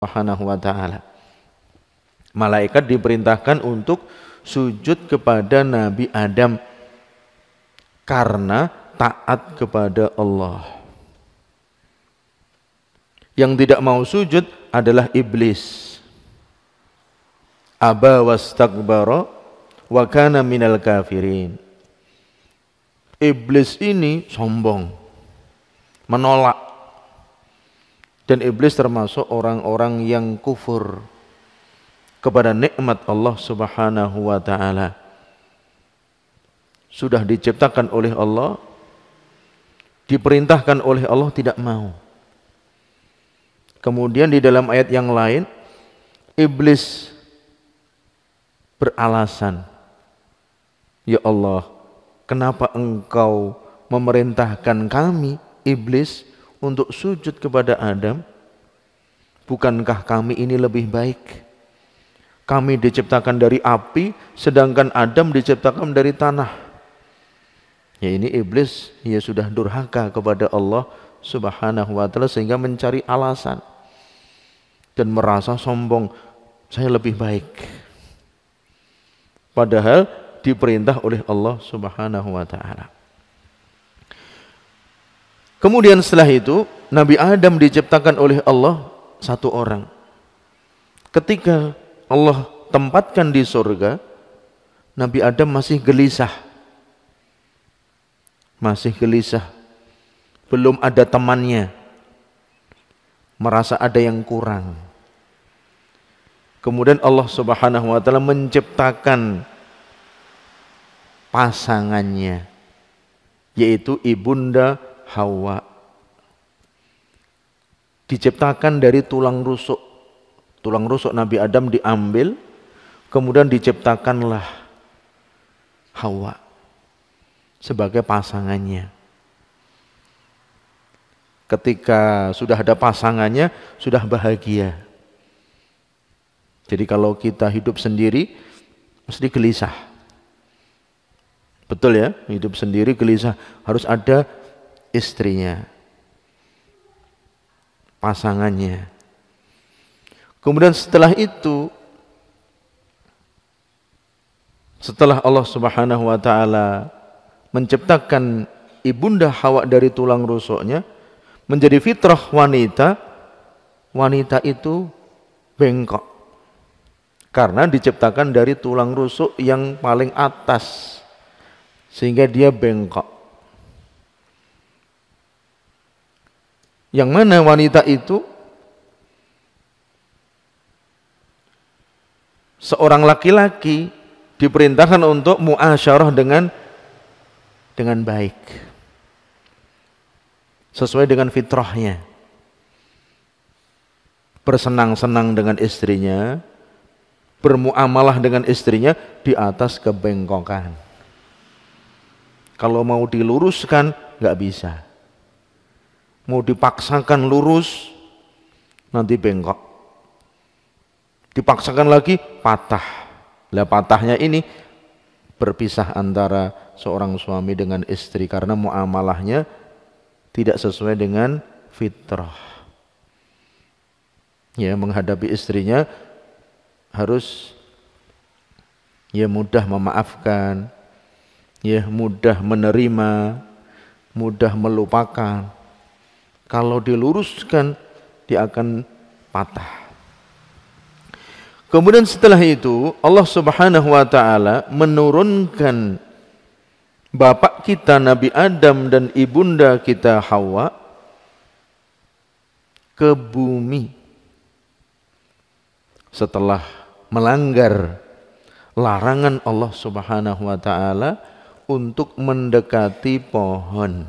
Subhanahu wa ta'ala. Malaikat diperintahkan untuk sujud kepada Nabi Adam karena taat kepada Allah. Yang tidak mau sujud adalah iblis. Aba wastakbara wa kana minal kafirin. Iblis ini sombong, menolak. Dan iblis termasuk orang-orang yang kufur kepada nikmat Allah Subhanahu wa ta'ala. Sudah diciptakan oleh Allah, diperintahkan oleh Allah, tidak mau. Kemudian di dalam ayat yang lain, iblis beralasan, ya Allah, kenapa engkau memerintahkan kami, iblis, untuk sujud kepada Adam? Bukankah kami ini lebih baik? Kami diciptakan dari api, sedangkan Adam diciptakan dari tanah. Ya, ini iblis, ya sudah durhaka kepada Allah Subhanahu wa ta'ala sehingga mencari alasan dan merasa sombong, saya lebih baik. Padahal diperintah oleh Allah Subhanahu wa ta'ala. Kemudian setelah itu Nabi Adam diciptakan oleh Allah satu orang. Ketika Allah tempatkan di surga, Nabi Adam masih gelisah. Masih gelisah. Belum ada temannya. Merasa ada yang kurang. Kemudian Allah Subhanahu wa ta'ala menciptakan pasangannya, yaitu ibunda Hawa. Diciptakan dari tulang rusuk. Tulang rusuk Nabi Adam diambil, kemudian diciptakanlah Hawa sebagai pasangannya. Ketika sudah ada pasangannya, sudah bahagia. Jadi kalau kita hidup sendiri, mesti gelisah. Betul ya, hidup sendiri gelisah. Harus ada istrinya, pasangannya. Kemudian setelah itu, setelah Allah Subhanahu wa ta'ala menciptakan ibunda Hawa dari tulang rusuknya, menjadi fitrah wanita, wanita itu bengkok. Karena diciptakan dari tulang rusuk yang paling atas, sehingga dia bengkok. Yang mana wanita itu seorang laki-laki diperintahkan untuk muasyarah dengan baik, sesuai dengan fitrahnya. Bersenang-senang dengan istrinya, bermuamalah dengan istrinya di atas kebengkokan. Kalau mau diluruskan nggak bisa. Mau dipaksakan lurus, nanti bengkok. Dipaksakan lagi, patah. Lah patahnya ini berpisah antara seorang suami dengan istri karena muamalahnya tidak sesuai dengan fitrah. Ya, menghadapi istrinya harus ya mudah memaafkan, ya mudah menerima, mudah melupakan. Kalau diluruskan, dia akan patah. Kemudian setelah itu Allah Subhanahu wa ta'ala menurunkan bapak kita Nabi Adam dan ibunda kita Hawa ke bumi setelah melanggar larangan Allah Subhanahu wa ta'ala untuk mendekati pohon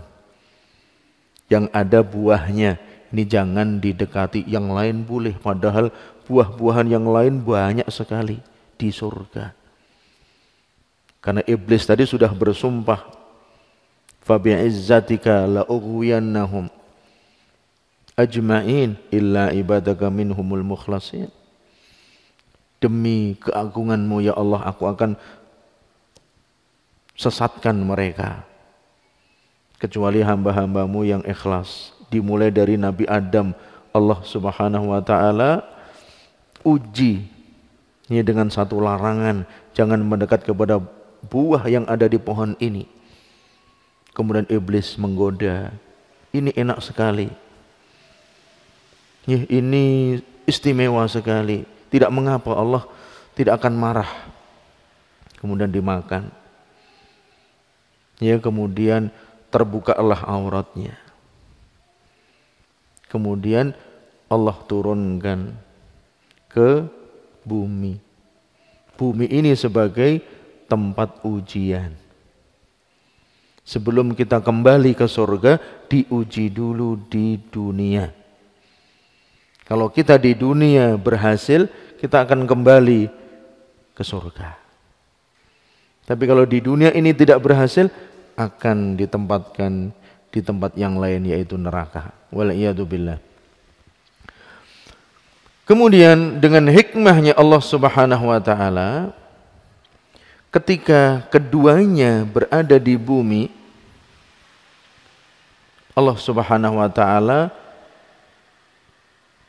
yang ada buahnya. Ini jangan didekati, yang lain boleh, padahal buah-buahan yang lain banyak sekali di surga. Karena iblis tadi sudah bersumpah, fa bi'izzatika la ughwiyannahum ajma'in illa ibadaka minhumul mukhlasin. Demi keagunganmu ya Allah, aku akan sesatkan mereka kecuali hamba-hambamu yang ikhlas. Dimulai dari Nabi Adam, Allah Subhanahu wa ta'ala uji ini dengan satu larangan, jangan mendekat kepada buah yang ada di pohon ini. Kemudian iblis menggoda, ini enak sekali, ya, ini istimewa sekali, tidak mengapa Allah tidak akan marah. Kemudian dimakan, ya, kemudian terbukalah auratnya. Kemudian Allah turunkan ke bumi. Bumi ini sebagai tempat ujian. Sebelum kita kembali ke surga, diuji dulu di dunia. Kalau kita di dunia berhasil, kita akan kembali ke surga. Tapi kalau di dunia ini tidak berhasil, akan ditempatkan di tempat yang lain, yaitu neraka. Wal'iyadzubillah. Kemudian dengan hikmahnya Allah Subhanahu wa taala, ketika keduanya berada di bumi, Allah Subhanahu wa taala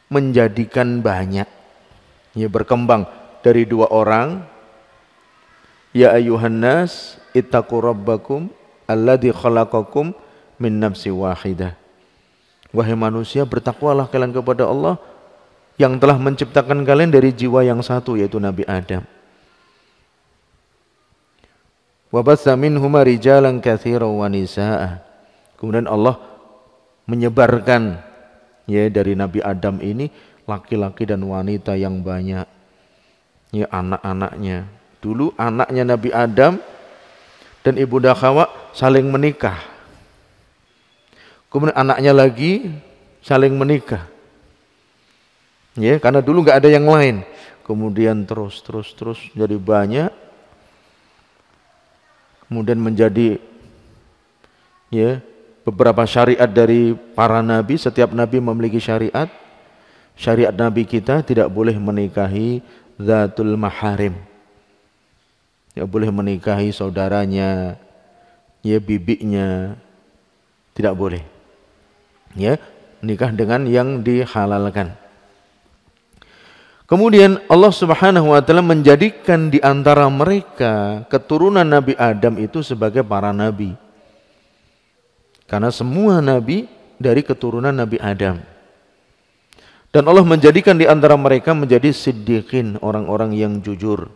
menjadikan banyak, ya, berkembang dari dua orang. Ya ayuhan nas ittaqu rabbakum alladzi khalaqakum min nafsin wahidah. Wahai manusia, bertakwalah kalian kepada Allah yang telah menciptakan kalian dari jiwa yang satu, yaitu Nabi Adam. Wa batsa minhuma rijalan katsiran wa nisaa. Kemudian Allah menyebarkan, ya, dari Nabi Adam ini laki-laki dan wanita yang banyak, ya, anak-anaknya. Dulu anaknya Nabi Adam dan Ibunda Hawa saling menikah. Kemudian anaknya lagi saling menikah. Ya, karena dulu nggak ada yang lain. Kemudian terus jadi banyak. Kemudian menjadi, ya, beberapa syariat dari para nabi. Setiap nabi memiliki syariat. Syariat nabi kita tidak boleh menikahi zatul maharim. Tidak boleh menikahi saudaranya, ya, bibinya. Tidak boleh. Ya, nikah dengan yang dihalalkan. Kemudian Allah Subhanahu wa taala menjadikan di antara mereka keturunan Nabi Adam itu sebagai para nabi. Karena semua nabi dari keturunan Nabi Adam. Dan Allah menjadikan di antara mereka menjadi siddiqin, orang-orang yang jujur.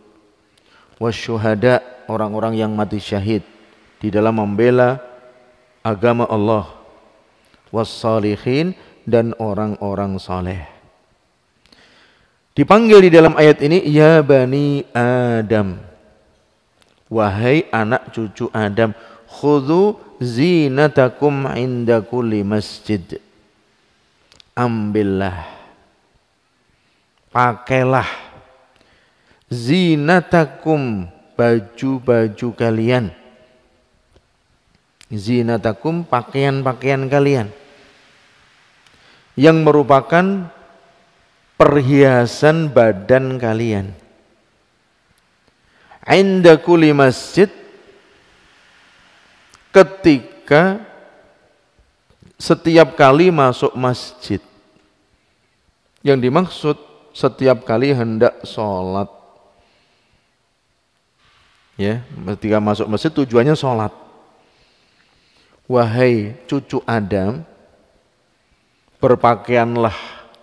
Wasyuhada, orang-orang yang mati syahid di dalam membela agama Allah. Wassalihin, dan orang-orang saleh. Dipanggil di dalam ayat ini, ya bani Adam, wahai anak cucu Adam, khudhu zinatakum inda kulli masjid. Ambillah, pakailah zinatakum, baju-baju kalian. Zinatakum, pakaian-pakaian kalian, yang merupakan perhiasan badan kalian. Inda kulli masjid, ketika setiap kali masuk masjid. Yang dimaksud setiap kali hendak sholat. Ya, ketika masuk masjid tujuannya sholat. Wahai cucu Adam, berpakaianlah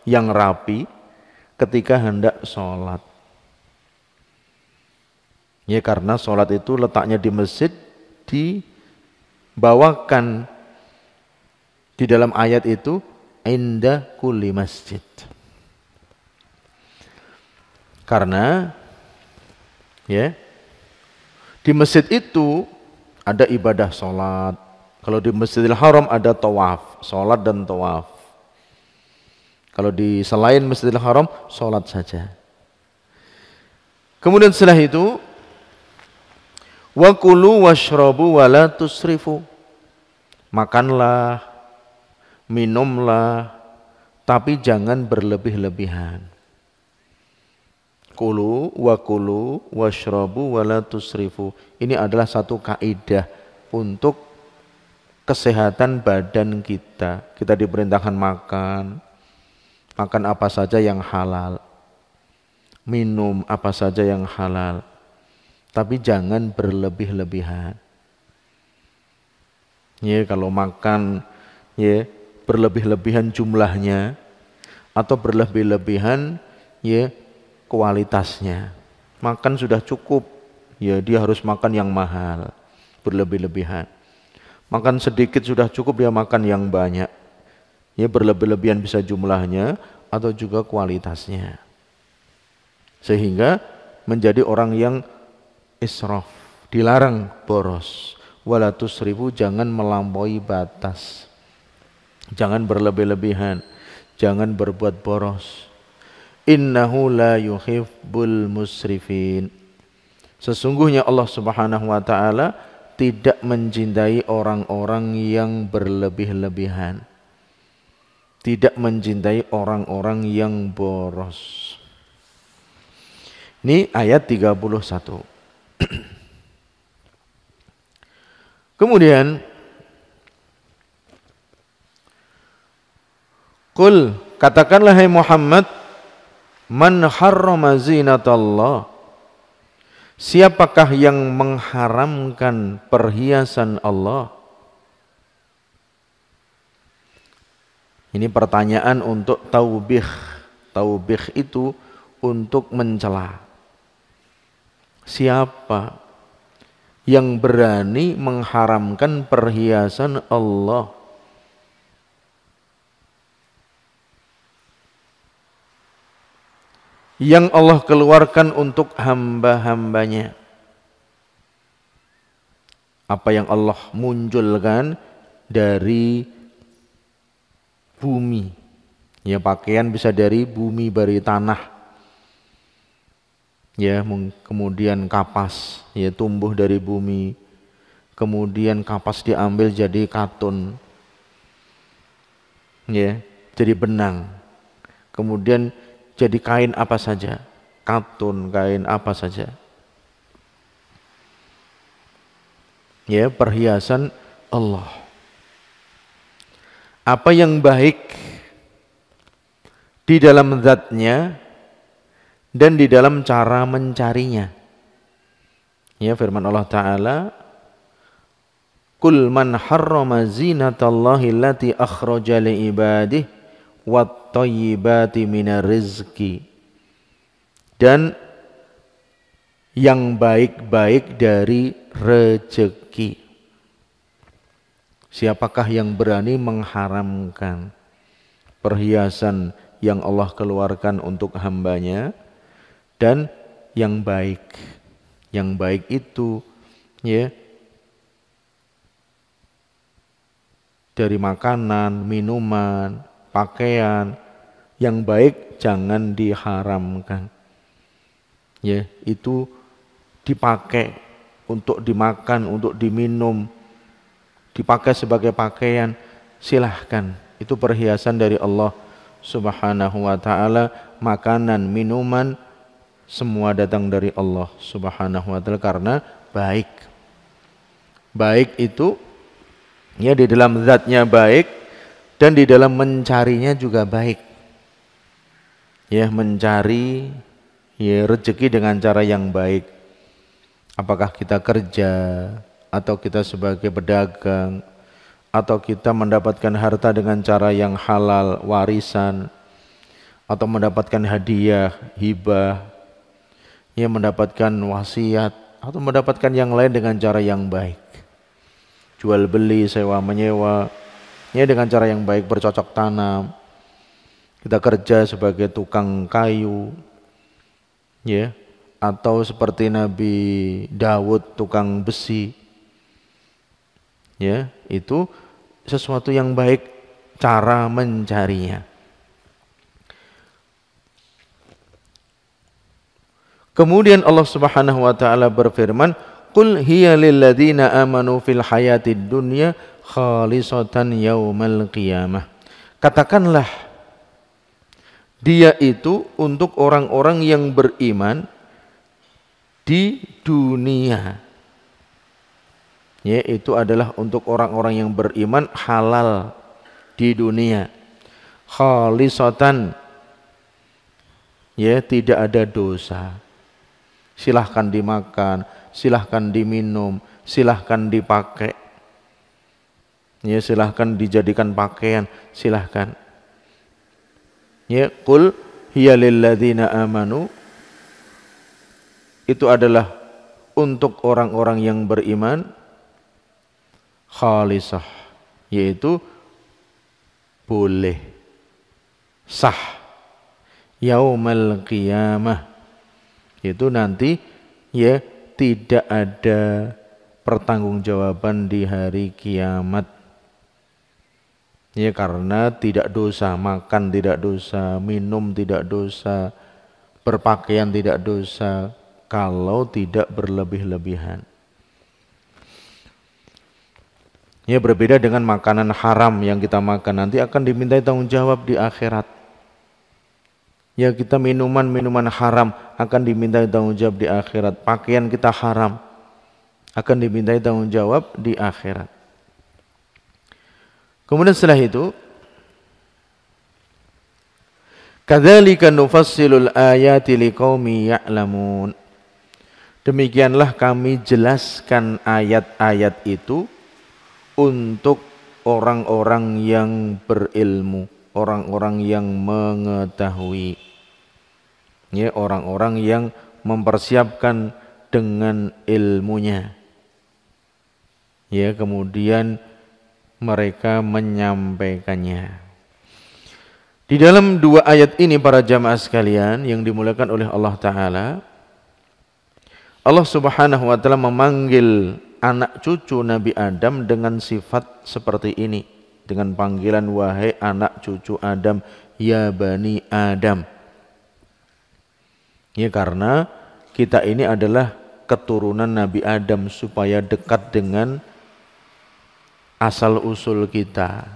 yang rapi ketika hendak sholat. Ya, karena sholat itu letaknya di masjid, dibawakan di dalam ayat itu inda kulli masjid. Karena, ya, di masjid itu ada ibadah sholat. Kalau di Masjidil Haram ada tawaf, sholat dan tawaf. Kalau di selain Masjidil Haram, sholat saja. Kemudian setelah itu, wa kulu washrabu wa la tusrifu. Makanlah, minumlah, tapi jangan berlebih-lebihan. Kulu washrabu wa la tusrifu. Ini adalah satu kaidah untuk kesehatan badan kita. Kita diperintahkan makan apa saja yang halal. minum apa saja yang halal. Tapi jangan berlebih-lebihan. Ya, kalau makan ya berlebih-lebihan jumlahnya atau berlebih-lebihan ya kualitasnya. Makan sudah cukup, ya dia harus makan yang mahal, berlebih-lebihan. Makan sedikit sudah cukup, dia makan yang banyak. Ya berlebih-lebihan bisa jumlahnya atau juga kualitasnya. Sehingga menjadi orang yang israf, dilarang boros. Wala tusrifu, jangan melampaui batas. Jangan berlebih-lebihan, jangan berbuat boros. Innahu la yuhibbul musrifin. Sesungguhnya Allah Subhanahu wa taala tidak mencintai orang-orang yang berlebih-lebihan. Tidak mencintai orang-orang yang boros. Ini ayat 31. Kemudian Qul, katakanlah hai Muhammad, man harrama zinatallah, siapakah yang mengharamkan perhiasan Allah? Ini pertanyaan untuk taubih. Taubih itu untuk mencela. Siapa yang berani mengharamkan perhiasan Allah? Yang Allah keluarkan untuk hamba-hambanya. Apa yang Allah munculkan dari bumi. Ya, pakaian bisa dari bumi, dari tanah. Ya, kemudian kapas ya tumbuh dari bumi. Kemudian kapas diambil jadi katun. Ya, jadi benang. Kemudian jadi kain apa saja, katun, kain apa saja. Ya, perhiasan Allah. Apa yang baik di dalam zatnya dan di dalam cara mencarinya. Ya, firman Allah Ta'ala, Qul man harrama zinatallahi allati akhraja li ibadihi wat thayyibati minar rizqi, dan yang baik-baik dari rezeki. Siapakah yang berani mengharamkan perhiasan yang Allah keluarkan untuk hambanya dan yang baik? Yang baik itu ya dari makanan, minuman, pakaian. Yang baik jangan diharamkan. Ya, itu dipakai untuk dimakan, untuk diminum, dipakai sebagai pakaian, silahkan. Itu perhiasan dari Allah Subhanahu wa ta'ala. Makanan, minuman, semua datang dari Allah Subhanahu wa ta'ala karena baik. Baik itu ya di dalam zatnya baik, dan di dalam mencarinya juga baik. Ya, mencari ya rezeki dengan cara yang baik. Apakah kita kerja, atau kita sebagai pedagang, atau kita mendapatkan harta dengan cara yang halal, warisan, atau mendapatkan hadiah, hibah, ya mendapatkan wasiat, atau mendapatkan yang lain dengan cara yang baik. Jual beli, sewa menyewa, ya dengan cara yang baik, bercocok tanam. Kita kerja sebagai tukang kayu, ya, atau seperti Nabi Daud tukang besi. Ya, itu sesuatu yang baik cara mencarinya. Kemudian Allah Subhanahu wa taala berfirman, "Qul hiya lil ladzina amanu fil hayatid dunya khalisatan yaumal qiyamah." Katakanlah, dia itu untuk orang-orang yang beriman di dunia. Ya, itu adalah untuk orang-orang yang beriman halal di dunia. Khalisatan, ya tidak ada dosa. Silahkan dimakan, silahkan diminum, silahkan dipakai, ya silahkan dijadikan pakaian, silahkan. Ya, qul hiya lilladzina amanu, itu adalah untuk orang-orang yang beriman, khalisah, yaitu boleh, sah, yaumal qiyamah, itu nanti ya tidak ada pertanggungjawaban di hari kiamat. Ya karena tidak dosa, makan tidak dosa, minum tidak dosa, berpakaian tidak dosa kalau tidak berlebih-lebihan. Ya berbeda dengan makanan haram yang kita makan, nanti akan dimintai tanggung jawab di akhirat. Ya kita minuman haram akan dimintai tanggung jawab di akhirat. Pakaian kita haram akan dimintai tanggung jawab di akhirat. Kemudian setelah itu, kadzalika nufassilul ayati liqaumi ya'lamun. Demikianlah kami jelaskan ayat-ayat itu untuk orang-orang yang berilmu, orang-orang yang mengetahui. Ya, orang-orang yang mempersiapkan dengan ilmunya. Ya, kemudian mereka menyampaikannya. Di dalam dua ayat ini para jamaah sekalian yang dimuliakan oleh Allah Ta'ala, Allah Subhanahu wa Ta'ala memanggil anak cucu Nabi Adam dengan sifat seperti ini, dengan panggilan wahai anak cucu Adam, ya bani Adam. Ya karena kita ini adalah keturunan Nabi Adam supaya dekat dengan asal usul kita.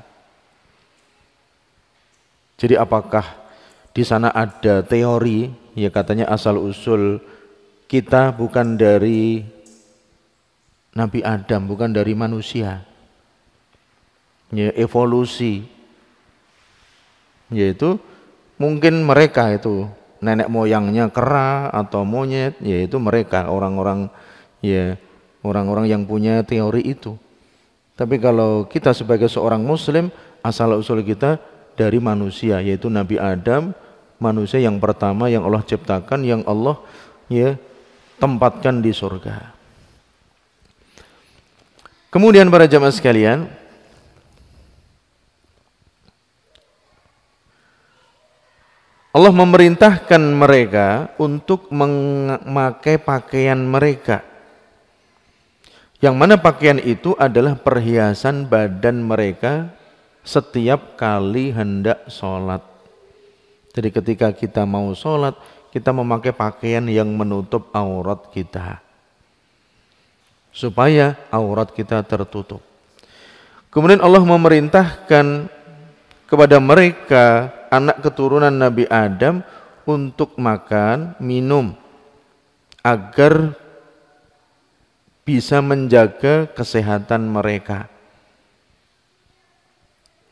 Jadi apakah di sana ada teori, ya katanya asal usul kita bukan dari Nabi Adam, bukan dari manusia. Ya evolusi. Yaitu mungkin mereka itu nenek moyangnya kera atau monyet, yaitu mereka orang-orang yang punya teori itu. Tapi kalau kita sebagai seorang muslim, asal usul kita dari manusia, yaitu Nabi Adam, manusia yang pertama yang Allah ciptakan, yang Allah tempatkan di surga. Kemudian para jamaah sekalian, Allah memerintahkan mereka untuk memakai pakaian mereka, yang mana pakaian itu adalah perhiasan badan mereka setiap kali hendak sholat. Jadi ketika kita mau sholat, kita memakai pakaian yang menutup aurat kita, supaya aurat kita tertutup. Kemudian Allah memerintahkan kepada mereka, anak keturunan Nabi Adam, untuk makan, minum, agar bisa menjaga kesehatan mereka.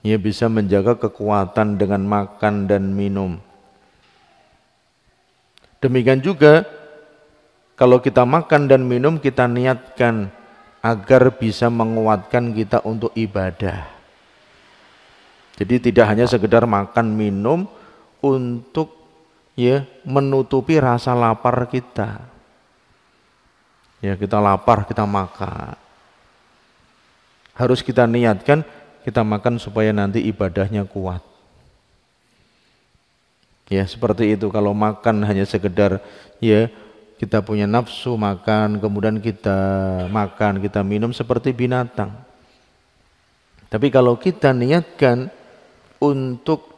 Ya, bisa menjaga kekuatan dengan makan dan minum. Demikian juga kalau kita makan dan minum, kita niatkan agar bisa menguatkan kita untuk ibadah. Jadi tidak hanya sekedar makan minum untuk menutupi rasa lapar kita. Ya, kita lapar, kita makan. Harus kita niatkan kita makan supaya nanti ibadahnya kuat. Ya, seperti itu. Kalau makan hanya sekedar kita punya nafsu makan, kemudian kita makan, kita minum seperti binatang. Tapi kalau kita niatkan untuk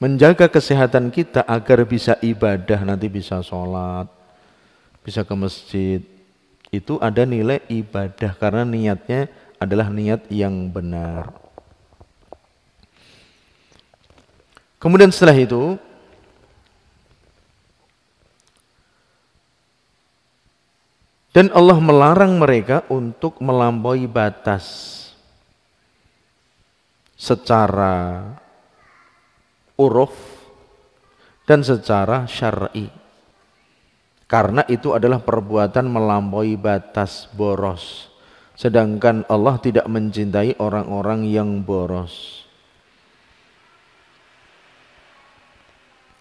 menjaga kesehatan kita agar bisa ibadah, nanti bisa sholat, bisa ke masjid, itu ada nilai ibadah karena niatnya adalah niat yang benar. Kemudian setelah itu dan Allah melarang mereka untuk melampaui batas secara uruf dan secara syar'i. Karena itu adalah perbuatan melampaui batas, boros. Sedangkan Allah tidak mencintai orang-orang yang boros.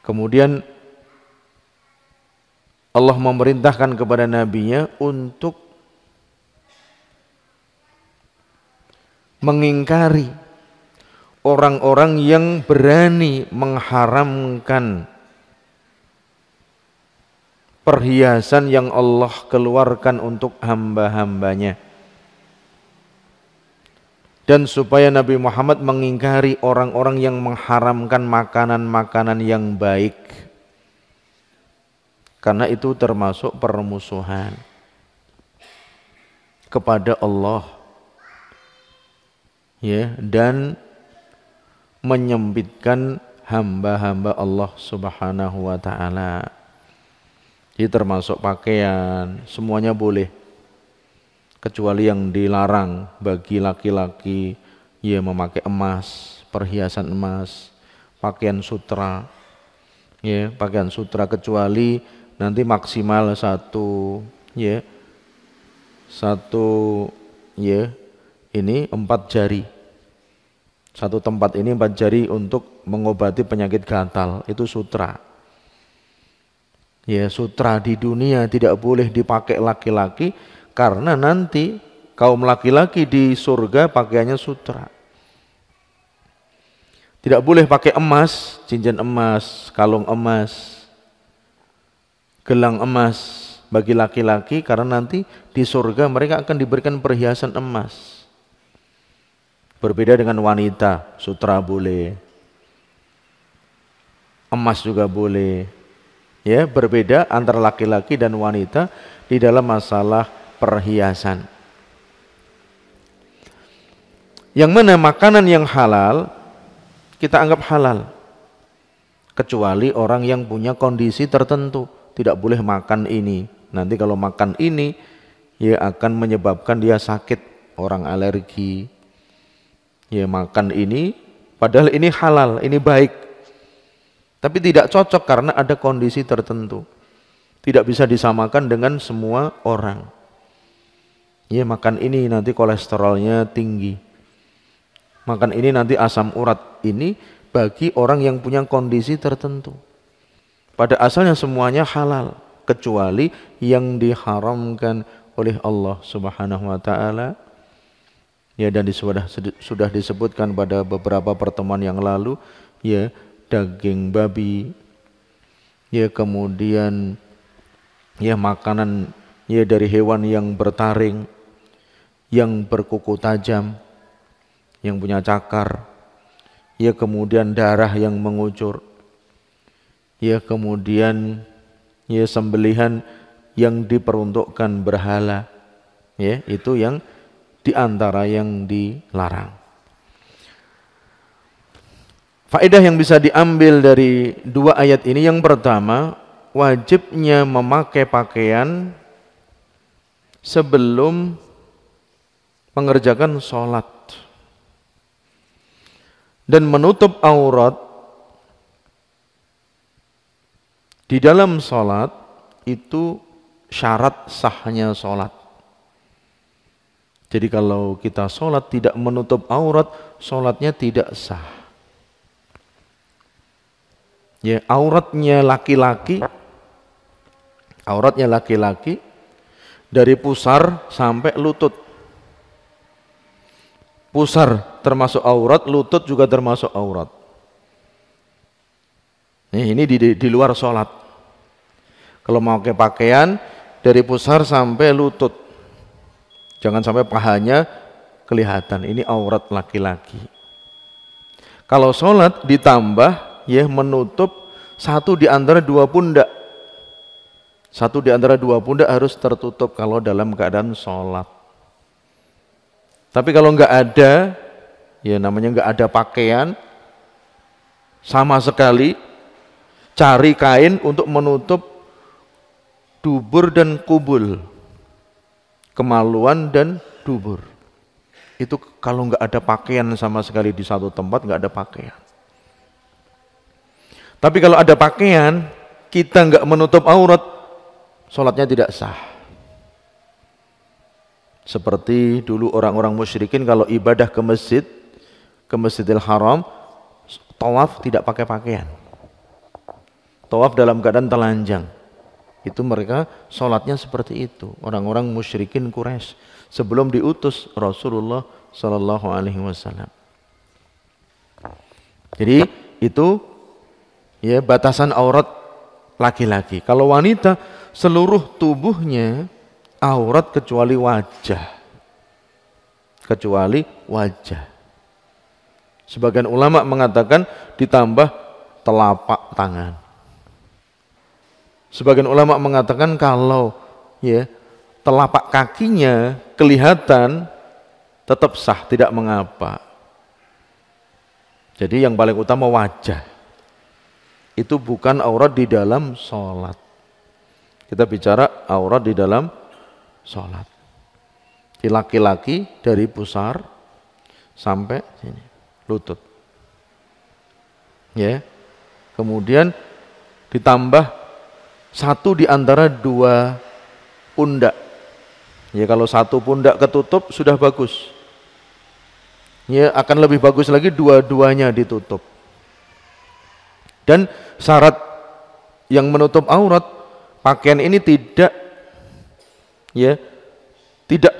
Kemudian Allah memerintahkan kepada nabinya untuk mengingkari orang-orang yang berani mengharamkan perhiasan yang Allah keluarkan untuk hamba-hambanya. Dan supaya Nabi Muhammad mengingkari orang-orang yang mengharamkan makanan-makanan yang baik. Karena itu termasuk permusuhan kepada Allah, ya, dan menyempitkan hamba-hamba Allah Subhanahu wa taala. Jadi termasuk pakaian, semuanya boleh. Kecuali yang dilarang bagi laki-laki, ya, memakai emas, perhiasan emas, pakaian sutra, ya, pakaian sutra, kecuali nanti maksimal satu, ya, ini 4 jari. Satu tempat ini 4 jari untuk mengobati penyakit gatal, itu sutra. Ya, sutra di dunia tidak boleh dipakai laki-laki, karena nanti kaum laki-laki di surga pakaiannya sutra. Tidak boleh pakai emas, cincin emas, kalung emas, gelang emas bagi laki-laki, karena nanti di surga mereka akan diberikan perhiasan emas. Berbeda dengan wanita, sutra boleh, emas juga boleh. Ya, berbeda antara laki-laki dan wanita di dalam masalah perhiasan. Yang mana makanan yang halal kita anggap halal, kecuali orang yang punya kondisi tertentu. Tidak boleh makan ini, nanti kalau makan ini ya akan menyebabkan dia sakit, orang alergi. Ya, makan ini padahal ini halal, ini baik, tapi tidak cocok karena ada kondisi tertentu. Tidak bisa disamakan dengan semua orang. Ya, makan ini nanti kolesterolnya tinggi, makan ini nanti asam urat. Ini bagi orang yang punya kondisi tertentu. Pada asalnya semuanya halal, kecuali yang diharamkan oleh Allah Subhanahu wa taala. Ya, dan sudah disebutkan pada beberapa pertemuan yang lalu, ya, daging babi, ya, kemudian ya makanan ya dari hewan yang bertaring, yang berkuku tajam, yang punya cakar, ya, kemudian darah yang mengucur, ya, kemudian ya sembelihan yang diperuntukkan berhala, ya, itu yang diantara yang dilarang. Faedah yang bisa diambil dari 2 ayat ini, yang pertama, wajibnya memakai pakaian sebelum mengerjakan sholat, dan menutup aurat di dalam sholat itu syarat sahnya sholat. Jadi kalau kita sholat tidak menutup aurat, sholatnya tidak sah. Ya, auratnya laki-laki dari pusar sampai lutut. Pusar termasuk aurat, lutut juga termasuk aurat. Ini di luar sholat. Kalau mau pakai pakaian dari pusar sampai lutut, jangan sampai pahanya kelihatan, ini aurat laki-laki. Kalau sholat ditambah, ya, menutup 1 di antara 2 pundak. 1 di antara 2 pundak harus tertutup kalau dalam keadaan sholat. Tapi kalau nggak ada, ya namanya nggak ada pakaian sama sekali, cari kain untuk menutup dubur dan kubul, kemaluan dan dubur. Itu kalau nggak ada pakaian sama sekali di satu tempat, nggak ada pakaian. Tapi kalau ada pakaian, kita nggak menutup aurat, sholatnya tidak sah. Seperti dulu orang-orang musyrikin kalau ibadah ke masjid, ke Masjidil Haram, tawaf tidak pakai pakaian. Tawaf dalam keadaan telanjang. Itu mereka sholatnya seperti itu. Orang-orang musyrikin Quraisy sebelum diutus Rasulullah Sallallahu Alaihi Wasallam. Jadi itu ya batasan aurat laki-laki. Kalau wanita seluruh tubuhnya aurat kecuali wajah. Kecuali wajah. Sebagian ulama mengatakan ditambah telapak tangan. Sebagian ulama mengatakan kalau ya telapak kakinya kelihatan tetap sah, tidak mengapa. Jadi yang paling utama wajah. Itu bukan aurat di dalam sholat. Kita bicara aurat di dalam sholat. Di laki-laki dari pusar sampai sini, lutut. Ya. Kemudian ditambah satu di antara dua pundak. Ya, kalau satu pundak ketutup sudah bagus. Ya, akan lebih bagus lagi dua-duanya ditutup. Dan syarat yang menutup aurat, pakaian ini tidak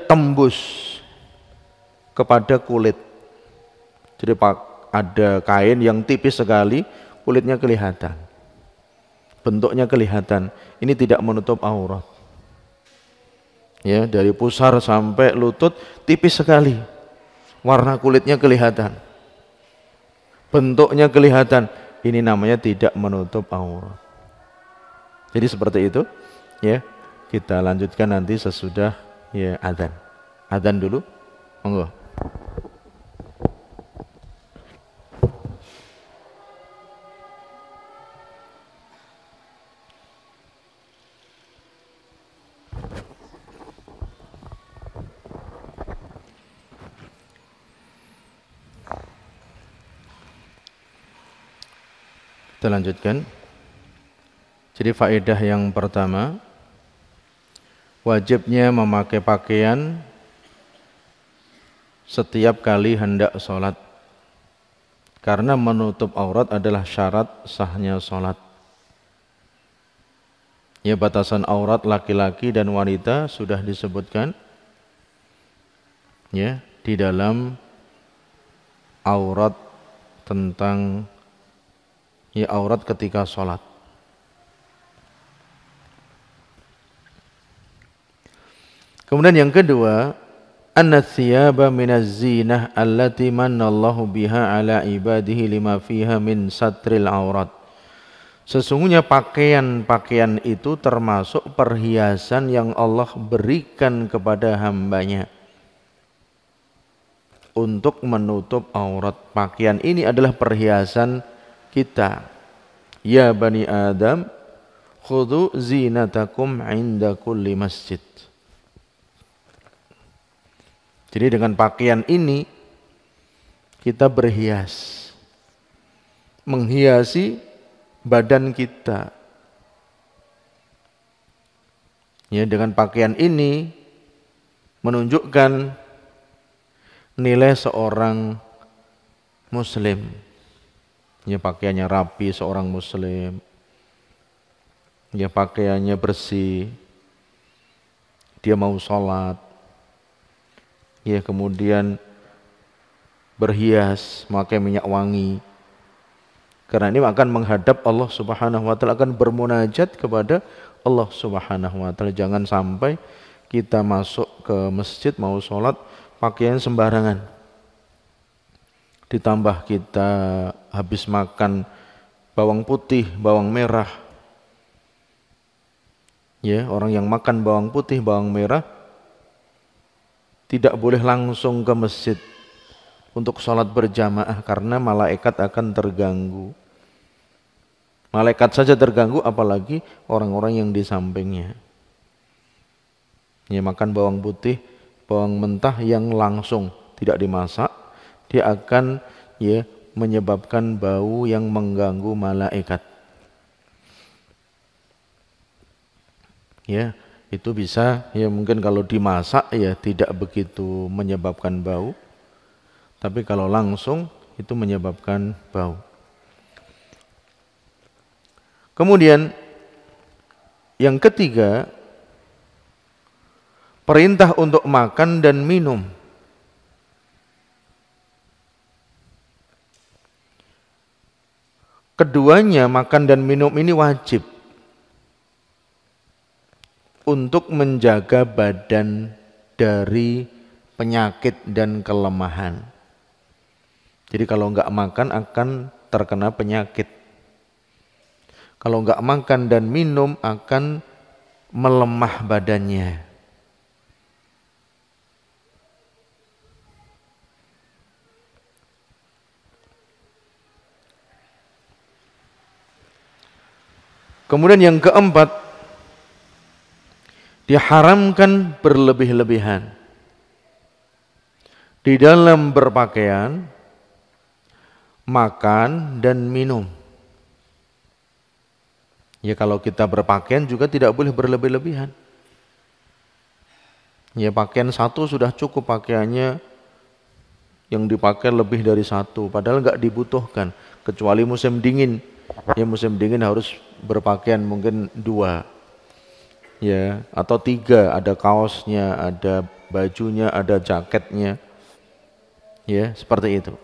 tembus kepada kulit. Jadi ada kain yang tipis sekali, kulitnya kelihatan. Bentuknya kelihatan. Ini tidak menutup aurat. Ya, dari pusar sampai lutut tipis sekali. Warna kulitnya kelihatan. Bentuknya kelihatan. Ini namanya tidak menutup aurat. Jadi seperti itu, ya. Kita lanjutkan nanti sesudah ya adzan. Adzan dulu. Monggo. Kita lanjutkan. Jadi faedah yang pertama, wajibnya memakai pakaian setiap kali hendak sholat. Karena menutup aurat adalah syarat sahnya sholat. Ya, batasan aurat laki-laki dan wanita sudah disebutkan ya di dalam aurat tentang ya aurat ketika sholat. Kemudian yang kedua, anna thiyaba minaz zinah allati manallahu biha ala ibadihi lima fiha min satril aurat. Sesungguhnya pakaian-pakaian itu termasuk perhiasan yang Allah berikan kepada hambanya untuk menutup aurat. Pakaian ini adalah perhiasan kita. Ya bani Adam, khudhu zinatakum inda kulli masjid. Jadi dengan pakaian ini kita berhias, menghiasi badan kita. Ya, dengan pakaian ini menunjukkan nilai seorang muslim. Ya, pakaiannya rapi seorang muslim. Ya, pakaiannya bersih. Dia mau sholat. Ya, kemudian berhias, memakai minyak wangi. Karena ini akan menghadap Allah Subhanahu wa taala, akan bermunajat kepada Allah Subhanahu wa taala. Jangan sampai kita masuk ke masjid mau sholat pakaian sembarangan. Ditambah kita habis makan bawang putih, bawang merah. Ya, orang yang makan bawang putih, bawang merah tidak boleh langsung ke masjid untuk sholat berjamaah karena malaikat akan terganggu. Malaikat saja terganggu, apalagi orang-orang yang di sampingnya. Ya, makan bawang putih, bawang mentah yang langsung tidak dimasak, dia akan ya menyebabkan bau yang mengganggu malaikat. Ya, itu bisa ya mungkin kalau dimasak ya tidak begitu menyebabkan bau, tapi kalau langsung itu menyebabkan bau. Kemudian yang ketiga, perintah untuk makan dan minum. Keduanya, makan dan minum ini wajib untuk menjaga badan dari penyakit dan kelemahan. Jadi kalau enggak makan akan terkena penyakit. Kalau enggak makan dan minum akan melemah badannya. Kemudian yang keempat, diharamkan berlebih-lebihan di dalam berpakaian, makan dan minum. Ya kalau kita berpakaian juga tidak boleh berlebih-lebihan. Ya pakaian satu sudah cukup, pakaiannya yang dipakai lebih dari satu, padahal nggak dibutuhkan. Kecuali musim dingin, ya musim dingin harus berpakaian mungkin 2, ya atau 3, ada kaosnya, ada bajunya, ada jaketnya, ya seperti itu.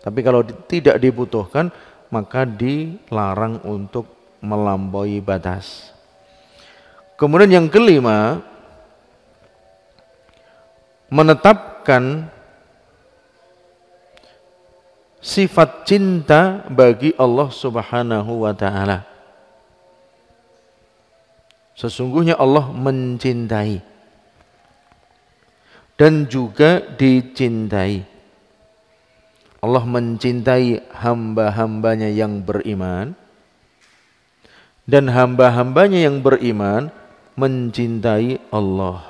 Tapi kalau tidak dibutuhkan maka dilarang untuk melampaui batas. Kemudian yang kelima, menetapkan sifat cinta bagi Allah Subhanahu wa ta'ala. Sesungguhnya Allah mencintai dan juga dicintai. Allah mencintai hamba-hambanya yang beriman, dan hamba-hambanya yang beriman mencintai Allah.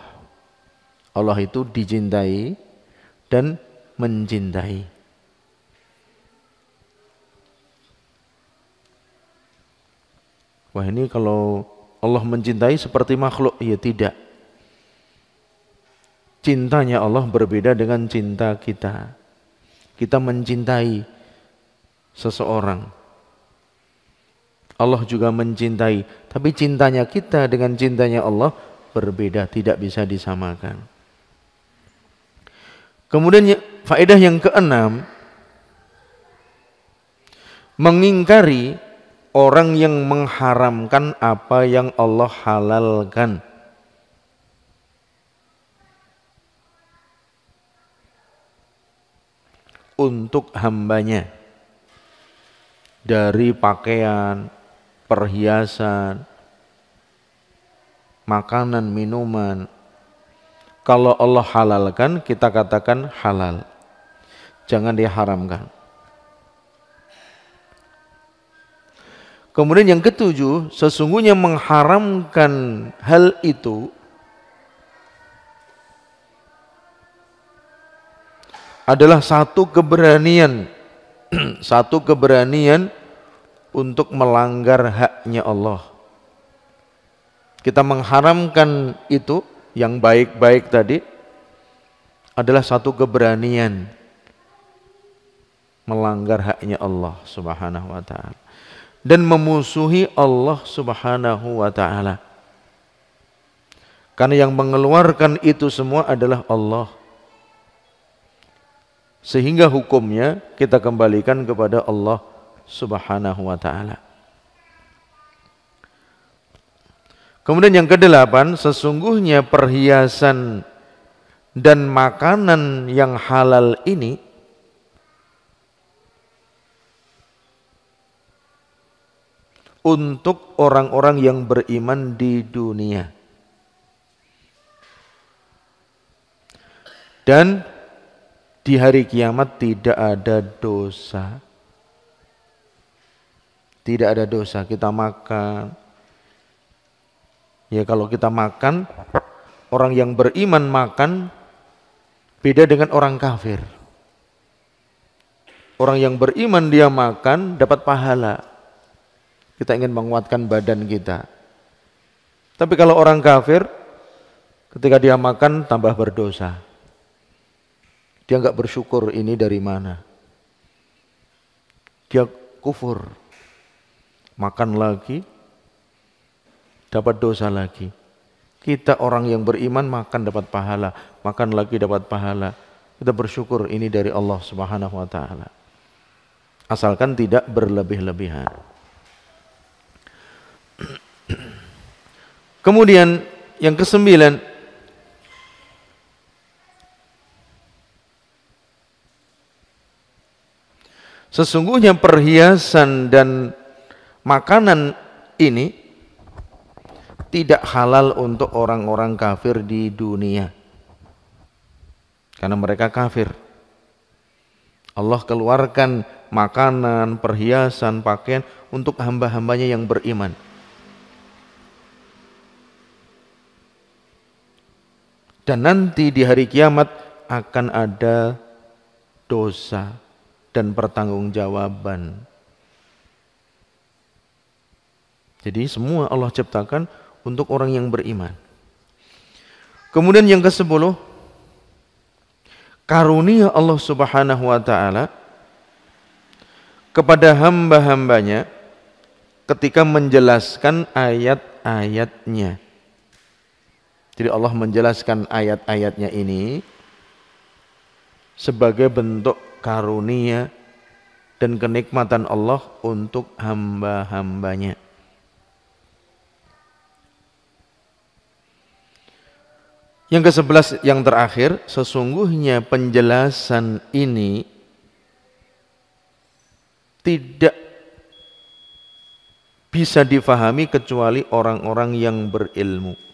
Allah itu dicintai dan mencintai. Wah, ini kalau Allah mencintai seperti makhluk, ya tidak. Cintanya Allah berbeda dengan cinta kita. Kita mencintai seseorang, Allah juga mencintai, tapi cintanya kita dengan cintanya Allah berbeda, tidak bisa disamakan. Kemudian faedah yang keenam, mengingkari orang yang mengharamkan apa yang Allah halalkan. Untuk hambanya, dari pakaian, perhiasan, makanan, minuman. Kalau Allah halalkan, kita katakan halal, jangan diharamkan. Kemudian yang ketujuh, sesungguhnya mengharamkan hal itu adalah satu keberanian satu keberanian untuk melanggar haknya Allah. Kita mengharamkan itu yang baik-baik tadi adalah satu keberanian melanggar haknya Allah Subhanahu wa ta'ala dan memusuhi Allah Subhanahu wa ta'ala, karena yang mengeluarkan itu semua adalah Allah. Sehingga hukumnya kita kembalikan kepada Allah Subhanahu wa ta'ala. Kemudian yang kedelapan, sesungguhnya perhiasan dan makanan yang halal ini untuk orang-orang yang beriman di dunia, dan di hari kiamat tidak ada dosa. Tidak ada dosa kita makan. Ya kalau kita makan, orang yang beriman makan beda dengan orang kafir. Orang yang beriman dia makan dapat pahala. Kita ingin menguatkan badan kita. Tapi kalau orang kafir, ketika dia makan tambah berdosa. Dia nggak bersyukur ini dari mana. Dia kufur. Makan lagi, dapat dosa lagi. Kita orang yang beriman makan dapat pahala, makan lagi dapat pahala. Kita bersyukur ini dari Allah Subhanahu wa taala. Asalkan tidak berlebih-lebihan. Kemudian yang ke-9, sesungguhnya perhiasan dan makanan ini tidak halal untuk orang-orang kafir di dunia. Karena mereka kafir. Allah keluarkan makanan, perhiasan, pakaian untuk hamba-hambanya yang beriman. Dan nanti di hari kiamat akan ada dosa dan pertanggungjawaban. Jadi semua Allah ciptakan untuk orang yang beriman. Kemudian yang ke-10, karunia Allah Subhanahu wa taala kepada hamba-hambanya ketika menjelaskan ayat-ayatnya. Jadi Allah menjelaskan ayat-ayatnya ini sebagai bentuk karunia dan kenikmatan Allah untuk hamba-hambanya. Yang ke-11 yang terakhir, sesungguhnya penjelasan ini tidak bisa difahami kecuali orang-orang yang berilmu.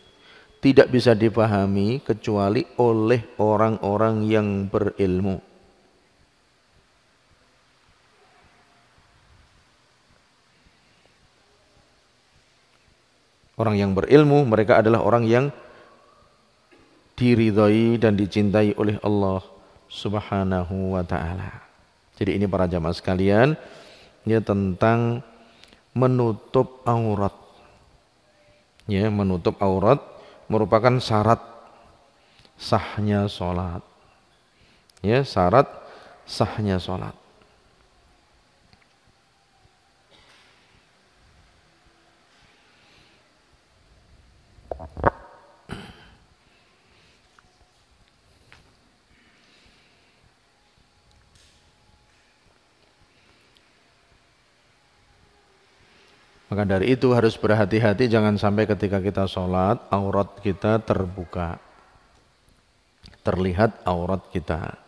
Tidak bisa difahami kecuali oleh orang-orang yang berilmu. Orang yang berilmu, mereka adalah orang yang diridhai dan dicintai oleh Allah Subhanahu wa taala. Jadi ini para jamaah sekalian, ya tentang menutup aurat. Ya, menutup aurat merupakan syarat sahnya salat. Ya, syarat sahnya salat. Maka dari itu harus berhati-hati, jangan sampai ketika kita sholat aurat kita terbuka, terlihat aurat kita,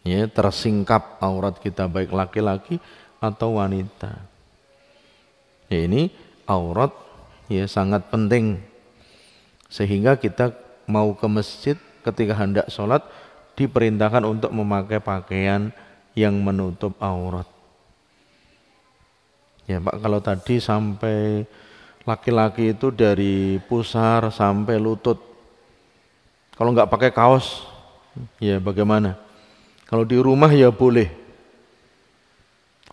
ya, tersingkap aurat kita baik laki-laki atau wanita. Ya, ini aurat ya sangat penting, sehingga kita mau ke masjid ketika hendak sholat diperintahkan untuk memakai pakaian yang menutup aurat. Ya Pak, kalau tadi sampai laki-laki itu dari pusar sampai lutut. Kalau nggak pakai kaos, ya bagaimana? Kalau di rumah ya boleh.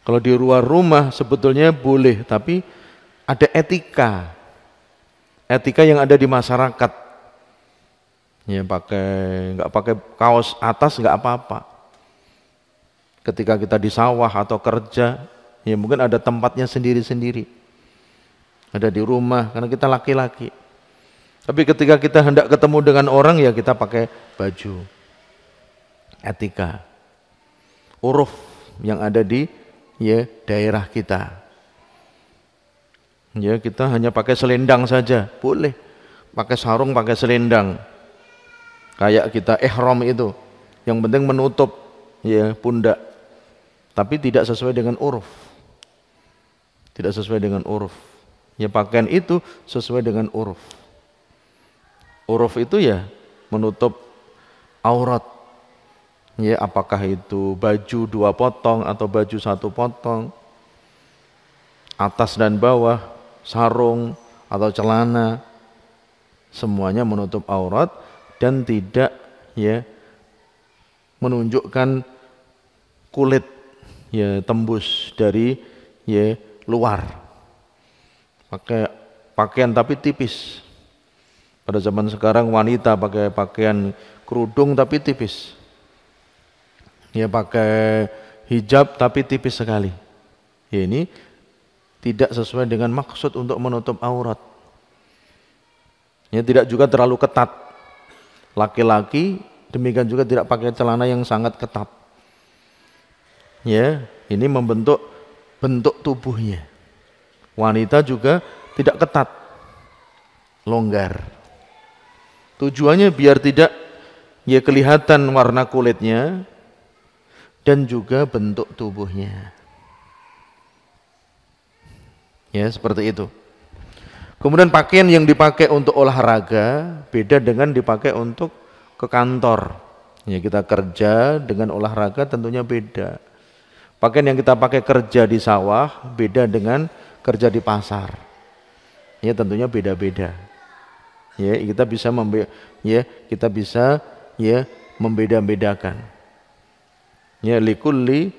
Kalau di luar rumah sebetulnya boleh, tapi ada etika. Etika yang ada di masyarakat. Ya nggak pakai kaos atas nggak apa-apa. Ketika kita di sawah atau kerja, ya mungkin ada tempatnya sendiri-sendiri. Ada di rumah karena kita laki-laki. Tapi ketika kita hendak ketemu dengan orang ya kita pakai baju. Etika. Uruf yang ada di ya daerah kita. Ya kita hanya pakai selendang saja, boleh. Pakai sarung, pakai selendang. Kayak kita ihram itu. Yang penting menutup ya pundak. Tapi tidak sesuai dengan uruf. Tidak sesuai dengan uruf. Ya pakaian itu sesuai dengan uruf. Uruf itu ya menutup aurat. Ya apakah itu baju 2 potong atau baju 1 potong, atas dan bawah, sarung atau celana, semuanya menutup aurat dan tidak ya menunjukkan kulit ya tembus dari ya luar. Pakai pakaian tapi tipis. Pada zaman sekarang wanita pakai pakaian kerudung tapi tipis. Ya pakai hijab tapi tipis sekali. Ya ini tidak sesuai dengan maksud untuk menutup aurat. Ya tidak juga terlalu ketat. Laki-laki demikian juga tidak pakai celana yang sangat ketat. Ya, ini membentuk bentuk tubuhnya. Wanita juga tidak ketat, longgar. Tujuannya biar tidak ya kelihatan warna kulitnya dan juga bentuk tubuhnya. Ya, seperti itu. Kemudian pakaian yang dipakai untuk olahraga beda dengan dipakai untuk ke kantor. Ya, kita kerja dengan olahraga tentunya beda. Pakaian yang kita pakai kerja di sawah beda dengan kerja di pasar. Ya, tentunya beda-beda. Ya, kita bisa membeda-bedakan. Ya, likulli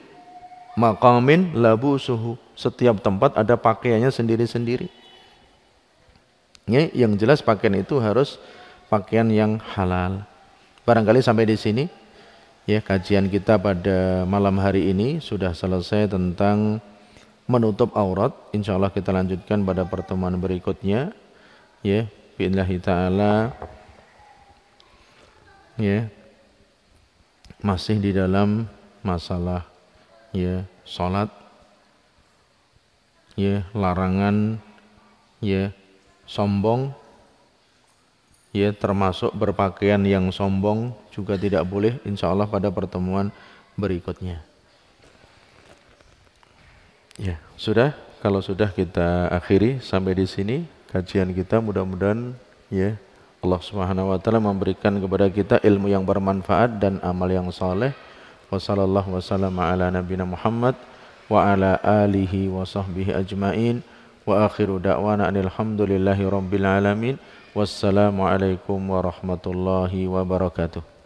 maqamin labusuhu. Setiap tempat ada pakaiannya sendiri-sendiri. Ya, yang jelas pakaian itu harus pakaian yang halal. Barangkali sampai di sini ya kajian kita pada malam hari ini sudah selesai tentang menutup aurat. Insyaallah kita lanjutkan pada pertemuan berikutnya. Ya, billahi taala. Ya. Masih di dalam masalah ya salat. Ya, larangan ya sombong, ya termasuk berpakaian yang sombong juga tidak boleh, insya Allah pada pertemuan berikutnya. Ya sudah, kalau sudah kita akhiri sampai di sini kajian kita. Mudah-mudahan ya Allah Subhanahu Wa Taala memberikan kepada kita ilmu yang bermanfaat dan amal yang saleh. Wassallallahu wasallam ala nabiyina Muhammad wa ala alihi wa sahbihi ajmain. Wa akhiru da'wana alhamdulillahi rabbil alamin. Wassalamualaikum warahmatullahi wabarakatuh.